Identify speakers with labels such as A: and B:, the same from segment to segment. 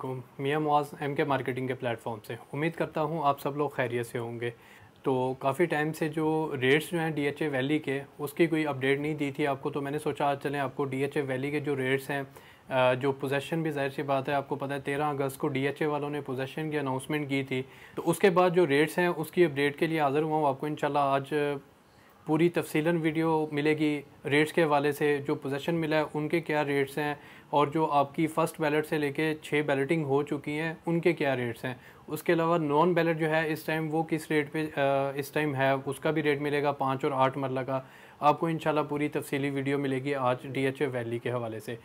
A: वालेकुम। मियां Muaz MK marketing के platform से उम्मीद करता हूँ आप सब लोग खैरियत से होंगे। तो काफ़ी टाइम से जो रेट्स जो हैं डीएचए वैली के, उसकी कोई अपडेट नहीं दी थी आपको, तो मैंने सोचा आज चलें आपको डीएचए वैली के जो रेट्स हैं, जो पोजेसन भी ज़ाहिर सी बात है आपको पता है 13 अगस्त को डीएचए वालों ने पोजेसन की अनाउंसमेंट की थी। तो उसके बाद जो रेट्स हैं उसकी अपडेट के लिए हाज़िर हुआ हूँ आपको। इंशाल्लाह आज पूरी तफसीलन वीडियो मिलेगी रेट्स के हवाले से, जो पोजेसन मिला है उनके क्या रेट्स हैं, और जो आपकी फ़र्स्ट बैलेट से लेके 6 बैलेटिंग हो चुकी हैं उनके क्या रेट्स हैं। उसके अलावा नॉन बैलेट जो है इस टाइम वो किस रेट पे इस टाइम है, उसका भी रेट मिलेगा 5 और 8 मरला का। आपको इंशाल्लाह पूरी तफसीली वीडियो मिलेगी आज डीएचए वैली के हवाले से।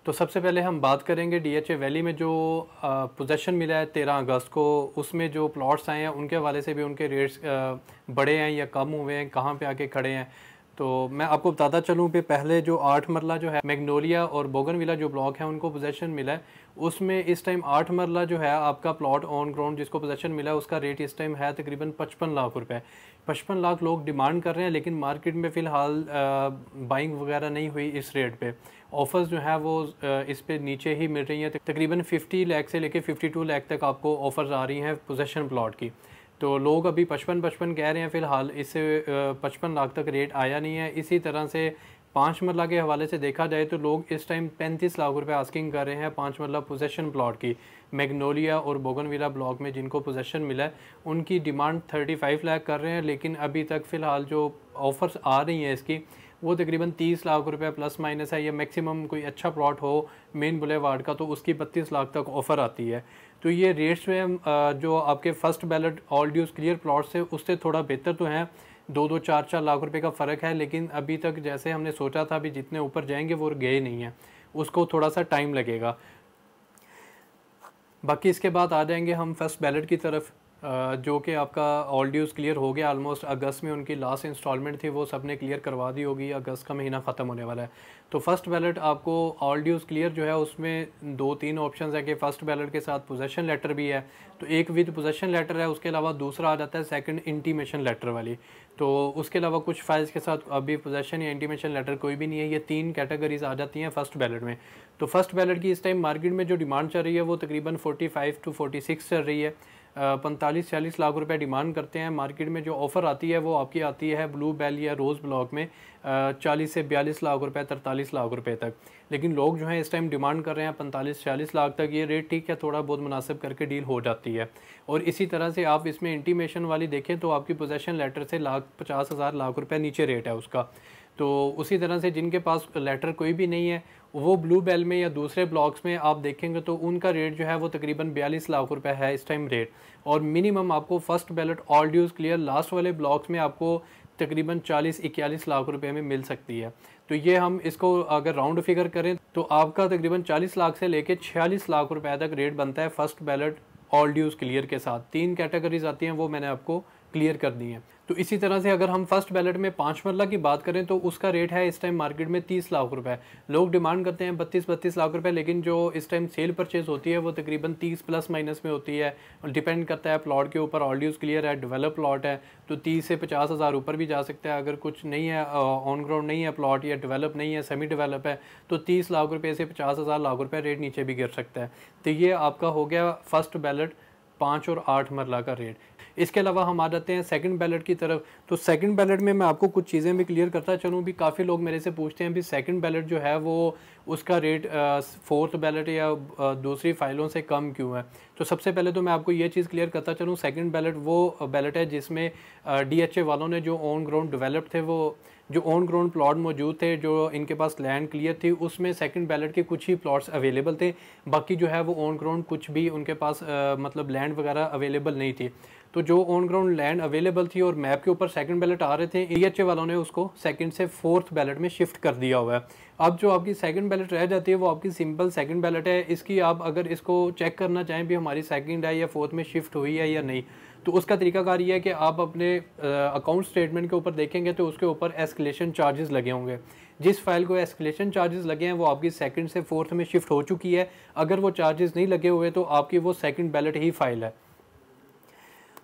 A: तो सबसे पहले हम बात करेंगे डीएचए वैली में जो पोजेसन मिला है 13 अगस्त को, उसमें जो प्लॉट्स आए हैं उनके हवाले से भी उनके रेट्स बढ़े हैं या कम हुए हैं, कहाँ पे आके खड़े हैं। तो मैं आपको बताता चलूँ कि पहले जो 8 मरला जो है मैग्नोलिया और बोगनविला जो ब्लॉक है उनको पोजेसन मिला है, उसमें इस टाइम 8 मरला जो है आपका प्लॉट ऑन ग्राउंड जिसको पोजेसन मिला है उसका रेट इस टाइम है तकरीबन 55 लाख रुपए। 55 लाख लोग डिमांड कर रहे हैं, लेकिन मार्केट में फ़िलहाल बाइंग वगैरह नहीं हुई इस रेट पे। ऑफ़र्स जो है वो इस पे नीचे ही मिल रही हैं, तकरीबन 50 लाख से लेके 52 लाख तक आपको ऑफ़र्स आ रही हैं पोजेसन प्लॉट की। तो लोग अभी 55 कह रहे हैं फ़िलहाल, इससे 55 लाख तक रेट आया नहीं है। इसी तरह से 5 मरला के हवाले से देखा जाए तो लोग इस टाइम 35 लाख रुपए आस्किंग कर रहे हैं 5 मरला पोजेसन प्लॉट की। मैग्नोलिया और बोगनविला ब्लॉक में जिनको पोजेसन मिला है उनकी डिमांड 35 लाख कर रहे हैं, लेकिन अभी तक फ़िलहाल जो ऑफ़र्स आ रही हैं इसकी वो तकरीबन 30 लाख रुपए प्लस माइनस है, या मैक्सिमम कोई अच्छा प्लॉट हो मेन बुलेवार्ड का तो उसकी 32 लाख तक ऑफ़र आती है। तो ये रेट्स में जो आपके first ballot all dues clear plot से उससे थोड़ा बेहतर तो हैं, 2-2 4-4 लाख रुपए का फ़र्क है, लेकिन अभी तक जैसे हमने सोचा था अभी जितने ऊपर जाएंगे वो गए नहीं हैं, उसको थोड़ा सा टाइम लगेगा। बाकी इसके बाद आ जाएंगे हम फर्स्ट बैलेट की तरफ, जो कि आपका ऑल ड्यूज़ क्लियर हो गया ऑलमोस्ट। अगस्त में उनकी लास्ट इंस्टॉलमेंट थी, वो सब ने क्लियर करवा दी होगी, अगस्त का महीना ख़त्म होने वाला है। तो फर्स्ट बैलेट आपको ऑल ड्यूज़ क्लियर जो है उसमें 2-3 ऑप्शंस है कि फ़र्स्ट बैलेट के साथ पोजेसन लेटर भी है, तो एक विद पोजेसन लेटर है, उसके अलावा दूसरा आ जाता है सेकंड इंटीमेशन लेटर वाली। तो उसके अलावा कुछ फाइल्स के साथ अभी पोजेसन या इंटीमेशन लेटर कोई भी नहीं है। ये 3 कैटेगरीज आ जाती हैं फर्स्ट बैलेट में। तो फर्स्ट बैलेट की इस टाइम मार्केट में जो डिमांड चल रही है वो तकरीबन 45 to 46 चल रही है। 45-40 लाख रुपए डिमांड करते हैं। मार्केट में जो ऑफ़र आती है वो आपकी आती है ब्लू बेल या रोज़ ब्लॉक में 40 से 42 लाख रुपए, 43 लाख रुपए तक। लेकिन लोग जो हैं इस टाइम डिमांड कर रहे हैं 45-40 लाख तक। ये रेट ठीक है, थोड़ा बहुत मुनासिब करके डील हो जाती है। और इसी तरह से आप इसमें इंटीमेशन वाली देखें तो आपकी पोजेसन लेटर से 50,000 लाख रुपये नीचे रेट है उसका। तो उसी तरह से जिनके पास लेटर कोई भी नहीं है वो ब्लू बेल में या दूसरे ब्लॉक्स में आप देखेंगे तो उनका रेट जो है वो तकरीबन 42 लाख रुपए है इस टाइम रेट। और मिनिमम आपको फर्स्ट बैलेट ऑल ड्यूज़ क्लियर लास्ट वाले ब्लॉक्स में आपको तकरीबन 40-41 लाख रुपए में मिल सकती है। तो ये हम इसको अगर राउंड फिगर करें तो आपका तकरीबन 40 लाख से लेके 46 लाख रुपए तक रेट बनता है फर्स्ट बैलेट ऑल ड्यूज़ क्लियर के साथ। 3 कैटेगरीज आती हैं, वो मैंने आपको क्लियर कर दी हैं। तो इसी तरह से अगर हम फर्स्ट बैलेट में 5 मरला की बात करें तो उसका रेट है इस टाइम मार्केट में 30 लाख रुपए। लोग डिमांड करते हैं 32 लाख रुपए, लेकिन जो इस टाइम सेल परचेज होती है वो तकरीबन 30 प्लस माइनस में होती है। डिपेंड करता है प्लॉट के ऊपर। ऑल ड्यूज़ क्लियर है, डेवलप प्लॉट है, तो 30 से 50 हज़ार ऊपर भी जा सकता है। अगर कुछ नहीं है, ऑन ग्राउंड नहीं है प्लॉट या डेवलप नहीं है, सेमी डेवलप है, तो 30 लाख रुपये से 50,000 लाख रुपये रेट नीचे भी गिर सकता है। तो ये आपका हो गया फर्स्ट बैलेट 5 और 8 मरला का रेट। इसके अलावा हम आ जाते हैं सेकंड बैलेट की तरफ। तो सेकंड बैलेट में मैं आपको कुछ चीज़ें भी क्लियर करता चलूँ। भी काफ़ी लोग मेरे से पूछते हैं भी सेकंड बैलेट जो है वो उसका रेट फोर्थ बैलेट या दूसरी फाइलों से कम क्यों है। तो सबसे पहले तो मैं आपको ये चीज़ क्लियर करता चलूँ, सेकंड बैलेट वो बैलेट है जिसमें डीएचए वालों ने जो ऑन ग्राउंड डेवलप थे, वो जो ऑन ग्राउंड प्लॉट मौजूद थे, जो इनके पास लैंड क्लियर थी, उसमें सेकंड बैलेट के कुछ ही प्लॉट्स अवेलेबल थे। बाकी जो है वो ऑन ग्राउंड कुछ भी उनके पास मतलब लैंड वगैरह अवेलेबल नहीं थी। तो जो ऑन ग्राउंड लैंड अवेलेबल थी और मैप के ऊपर सेकंड बैलेट आ रहे थे, डीएचए वालों ने उसको सेकंड से फोर्थ बैलेट में शिफ्ट कर दिया हुआ है। अब जो आपकी सेकंड बैलेट रह जाती है वो आपकी सिंपल सेकंड बैलेट है। इसकी आप अगर इसको चेक करना चाहें भी हमारी सेकंड है या फोर्थ में शिफ्ट हुई है या नहीं, तो उसका तरीकाकार ये है कि आप अपने अकाउंट स्टेटमेंट के ऊपर देखेंगे तो उसके ऊपर एस्केलेशन चार्जेस लगे होंगे। जिस फाइल को एस्केलेशन चार्जेस लगे हैं वो आपकी सेकंड से फोर्थ में शिफ्ट हो चुकी है। अगर वो चार्जेस नहीं लगे हुए तो आपकी वो सेकंड बैलेट ही फाइल है।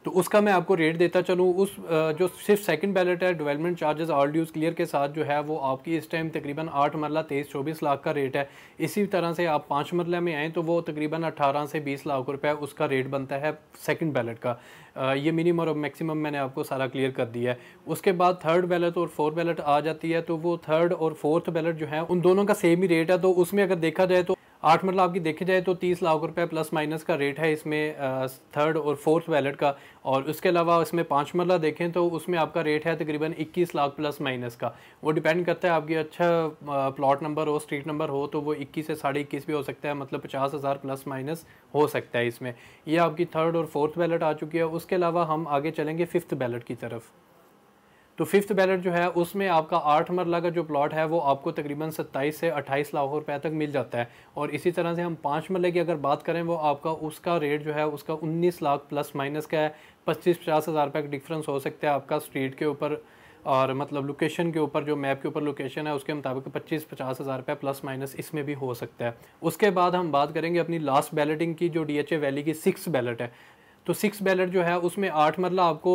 A: तो उसका मैं आपको रेट देता चलूँ। उस जो सिर्फ सेकंड बैलेट है डेवलपमेंट चार्जेस ऑल ड्यूज़ क्लियर के साथ जो है वो आपकी इस टाइम तकरीबन 8 मरला 23-24 लाख का रेट है। इसी तरह से आप 5 मरला में आएँ तो वो तकरीबन 18 से 20 लाख रुपए उसका रेट बनता है सेकंड बैलेट का। ये मिनिमम और मैक्सिमम मैंने आपको सारा क्लियर कर दिया है। उसके बाद थर्ड बैलेट और फोर्थ बैलेट आ जाती है, तो वो थर्ड और फोर्थ बैलेट जो है उन दोनों का सेम ही रेट है। तो उसमें अगर देखा जाए तो 8 मरला आपकी देखी जाए तो 30 लाख रुपए प्लस माइनस का रेट है इसमें थर्ड और फोर्थ बैलेट का। और उसके अलावा इसमें 5 मरला देखें तो उसमें आपका रेट है तकरीबन 21 लाख प्लस माइनस का। वो डिपेंड करता है आपकी अच्छा प्लॉट नंबर हो, स्ट्रीट नंबर हो, तो वो 21 से 21.5 भी हो सकता है, मतलब 50,000 प्लस माइनस हो सकता है इसमें। ये आपकी थर्ड और फोर्थ बैलेट आ चुकी है। उसके अलावा हम आगे चलेंगे फिफ्थ बैलेट की तरफ। तो फिफ्थ बैलेट जो है उसमें आपका 8 मरला का जो प्लॉट है वो आपको तकरीबन 27 से 28 लाख रुपए तक मिल जाता है। और इसी तरह से हम 5 मरले की अगर बात करें वो आपका उसका रेट जो है उसका 19 लाख प्लस माइनस का है। 25-50 हज़ार रुपये का डिफरेंस हो सकता है आपका स्ट्रीट के ऊपर और मतलब लोकेशन के ऊपर, जो मैप के ऊपर लोकेशन है उसके मुताबिक 25-50 हज़ार रुपये प्लस माइनस इसमें भी हो सकता है। उसके बाद हम बात करेंगे अपनी लास्ट बैलेटिंग की, जो DHA वैली की 6th बैलेट है। तो 6 बैलेट जो है उसमें 8 मरला आपको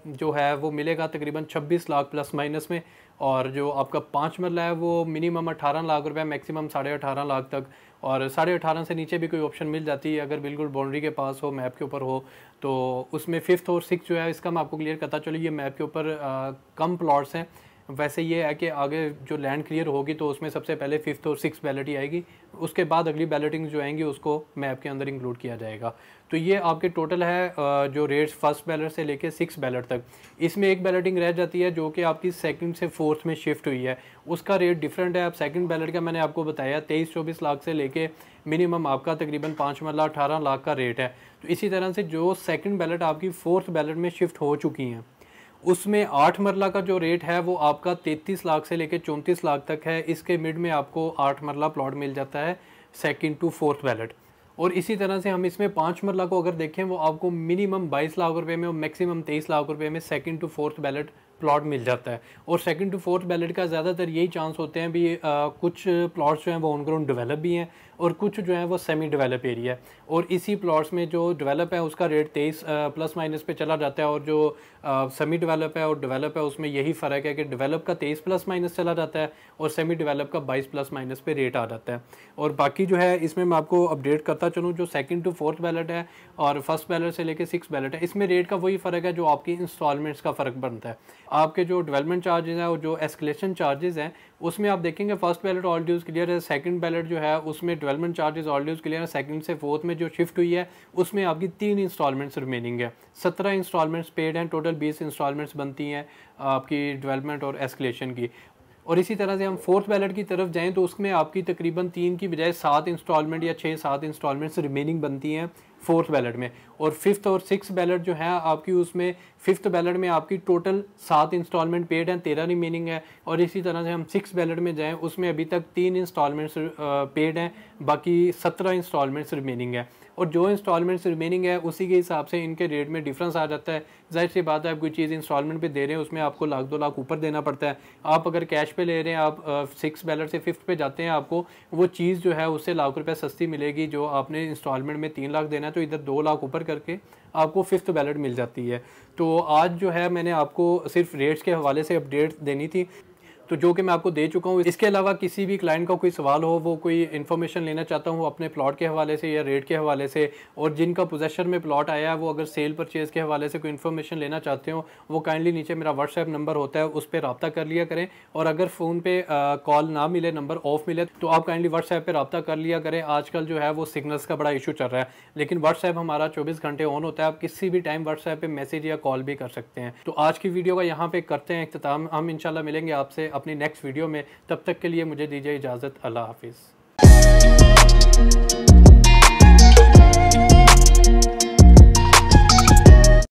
A: जो है वो मिलेगा तकरीबन 26 लाख प्लस माइनस में। और जो आपका 5 मरला है वो मिनिमम 18 लाख रुपए, मैक्सिमम 18.5 लाख तक। और 18.5 से नीचे भी कोई ऑप्शन मिल जाती है अगर बिल्कुल बाउंड्री के पास हो, मैप के ऊपर हो। तो उसमें 5th और 6th जो है इसका मैं आपको क्लियर करता चलो, ये मैप के ऊपर कम प्लॉट्स हैं। वैसे ये है कि आगे जो लैंड क्लियर होगी तो उसमें सबसे पहले 5th और 6th बैलेट ही आएगी, उसके बाद अगली बैलेटिंग जो आएंगी उसको मैप के अंदर इंक्लूड किया जाएगा। तो ये आपके टोटल है जो रेट्स फर्स्ट बैलेट से लेके 6 बैलेट तक। इसमें एक बैलेटिंग रह जाती है जो कि आपकी सेकंड से फोर्थ में शिफ्ट हुई है, उसका रेट डिफरेंट है। अब सेकंड बैलेट का मैंने आपको बताया 23-24 लाख से लेके मिनिमम आपका तकरीबन 5 मरला 18 लाख का रेट है। तो इसी तरह से जो सेकंड बैलेट आपकी फोर्थ बैलेट में शिफ्ट हो चुकी हैं उसमें 8 मरला का जो रेट है वो आपका 33 लाख से लेकर 34 लाख तक है। इसके मिड में आपको 8 मरला प्लॉट मिल जाता है सेकंड टू फोर्थ बैलेट। और इसी तरह से हम इसमें 5 मरला को अगर देखें वो आपको मिनिमम 22 लाख रुपए में और मैक्सिमम 23 लाख रुपए में second to fourth ballot plot मिल जाता है। और सेकंड टू फोर्थ बैलेट का ज़्यादातर यही चांस होते हैं भी कुछ प्लॉट्स जो हैं वो ऑन ग्राउंड डेवलप भी हैं और कुछ जो है वो सेमी डेवलप एरिया है। और इसी प्लॉट्स में जो डेवलप है उसका रेट 23 प्लस माइनस पे चला जाता है, और जो सेमी डेवलप है और डेवलप है उसमें यही फ़र्क है कि डेवलप का 23 प्लस माइनस चला जाता है और सेमी डेवलप का 22 प्लस माइनस पे रेट आ जाता है। और बाकी जो है इसमें मैं आपको अपडेट करता चलूँ, जो सेकंड टू फोर्थ बैलेट है और फर्स्ट बैलेट से लेकर 6 बैलेट है, इसमें रेट का वही फ़र्क है जो आपकी इंस्टॉलमेंट्स का फ़र्क बनता है। आपके जो डेवलपमेंट चार्जेस हैं और जो एस्केलेशन चार्जेस हैं उसमें आप देखेंगे फर्स्ट बैलेट ऑल ड्यूज़ क्लियर है, सेकंड बैलेट जो है उसमें डेवलपमेंट चार्जेस ऑल ड्यूज़ क्लियर है, सेकंड से फोर्थ में जो शिफ्ट हुई है उसमें आपकी 3 इंस्टॉलमेंट्स रिमेनिंग है। 17 इंस्टॉलमेंट्स पेड हैं, टोटल 20 इंस्टॉलमेंट्स बनती हैं आपकी डेवलपमेंट और एस्केलेशन की। और इसी तरह से हम फोर्थ बैलेट की तरफ जाएं तो उसमें आपकी तकरीबन 3 की बजाय 7 इंस्टॉलमेंट या 6-7 इंस्टॉलमेंट्स रिमेनिंग बनती हैं फोर्थ बैलेट में। और फिफ्थ और 6 बैलेट जो है आपकी उसमें फिफ्थ बैलेट में आपकी टोटल 7 इंस्टॉलमेंट पेड हैं, 13 रिमेनिंग है। और इसी तरह से हम 6 बैलेट में जाएं उसमें अभी तक 3 इंस्टॉलमेंट्स पेड हैं, बाकी 17 इंस्टॉलमेंट्स रिमेनिंग है। और जो इंस्टॉलमेंट्स रिमेनिंग है उसी के हिसाब से इनके रेट में डिफरेंस आ जाता है। जाहिर सी बात है, आप कोई चीज़ इंस्टॉलमेंट पे दे रहे हैं उसमें आपको 1-2 लाख ऊपर देना पड़ता है। आप अगर कैश पे ले रहे हैं, आप 6 बैलेट से फिफ्थ पे जाते हैं, आपको वो चीज़ जो है उससे लाख रुपये सस्ती मिलेगी। जो आपने इंस्टॉलमेंट में 3 लाख देना है तो इधर 2 लाख ऊपर करके आपको फिफ्थ बैलेट मिल जाती है। तो आज जो है मैंने आपको सिर्फ रेट्स के हवाले से अपडेट देनी थी, तो जो कि मैं आपको दे चुका हूँ। इसके अलावा किसी भी क्लाइंट का कोई सवाल हो, वो कोई इन्फॉर्मेशन लेना चाहता हूँ अपने प्लॉट के हवाले से या रेट के हवाले से, और जिनका पोजेशन में प्लॉट आया है वो अगर सेल परचेज़ के हवाले से कोई इन्फॉर्मेशन लेना चाहते हो, वो काइंडली नीचे मेरा व्हाट्सएप नंबर होता है उस पर रब्ता कर लिया करें। और अगर फ़ोन पे कॉल ना मिले, नंबर ऑफ मिले, तो आप काइंडली व्हाट्सएप पर रब्ता कर लिया करें। आजकल जो है वो सिग्नल्स का बड़ा इशू चल रहा है, लेकिन व्हाट्सएप हमारा 24 घंटे ऑन होता है। आप किसी भी टाइम व्हाट्सएप पर मैसेज या कॉल भी कर सकते हैं। तो आज की वीडियो का यहाँ पे करते हैं इख्तिताम। हम इंशाल्लाह मिलेंगे आपसे अपनी नेक्स्ट वीडियो में। तब तक के लिए मुझे दीजिए इजाज़त। अल्लाह हाफिज़।